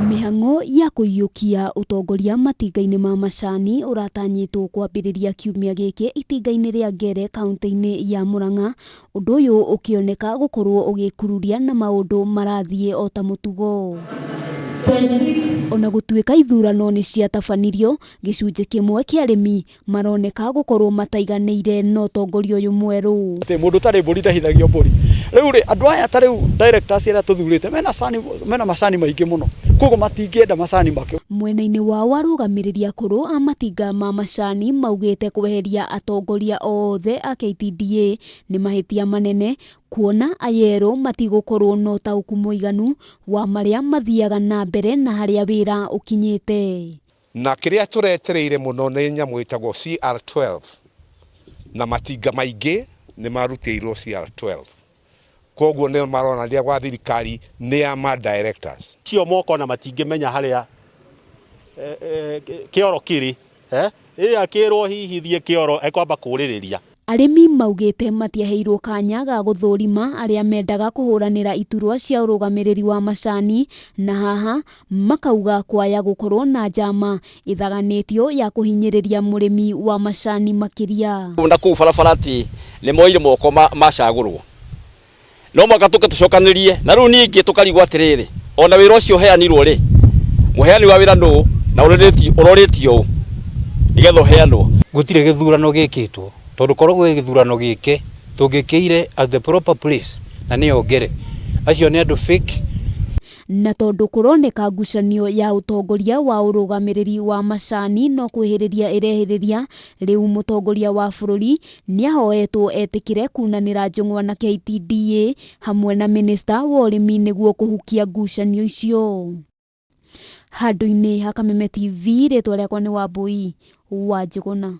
Mihang'o ya kuiyukia utongoria matinga-ini ma macani uratanyitwo kwambiriria kiumia giki itinga-ini ria Ngere kaunti-ini ya Murang'a, undu uyu ukioneka gukorwo ugikururia na maundu marathii o ta mutugo. Ona gutuika ithurano ni ciatabanirio, Gicunji kimwe kia Arimi maroneka gukorwo mataiganiire no utongoria uyu mweru. Mundu tari mburi ndahithagio mburi. Riu ri andu aya tariu directors ira tuthurite mena macani maingi muno. Koguo matingienda macani makio. Mwena-ini wa arugamiriri akuru a matinga ma macani maugite kweheria atongoria othe a KTDA ni mahitia manene, kuona ayero matigukorwo no tauku muiganu wa maria mathiaga na mbere na haria wira ukinyite. Na kiria turetereire muno ni nyamu itagwo CR12 na matinga maingi ni marutiirwo CR12. Koguo ne marona ria gwa thirikari ni ama directors cio moko na matingimenya haria kioro kiri akirwo hihithie kioro ekwamba kuririria. Arimi maugite matiaheirwo kanya ga guthurima aria mendaga kuhuranira iturwa cia urugamiriri wa macani, na haha makauga kwaya gukorwo na njama ithaganitio ya kuhinyiriria murimi wa macani makiria. Na kuu barabarati ni moire moko macagurwo no mwaka tucokanĩrie na rĩu ningĩ tukarigwo atĩrĩrĩ, ona wĩra ũcio ũheanirwo rĩ, mũheani wa wĩra nũ na ũrorĩtio nĩgetha ũheanwo. Gũtirĩ gĩthurano gĩkĩtwo tondũ korwo gĩthurano gĩkĩ tũngĩkĩire at the proper place na nĩyo Ngere, acio nĩ andũ fake. Na tondu kuroneka ngucanio ya utongoria wa urugamiriri wa macani no kwihiriria irehiriria, riu mutongoria wa bururi niahoetwo etikire kunanira njung'wa na KTDA hamwe na minista wa urimi niguo kuhukia ngucanio icio. Handu-ini ha Kameme TV, ritwa riakwa ni Wambui wa Njuguna.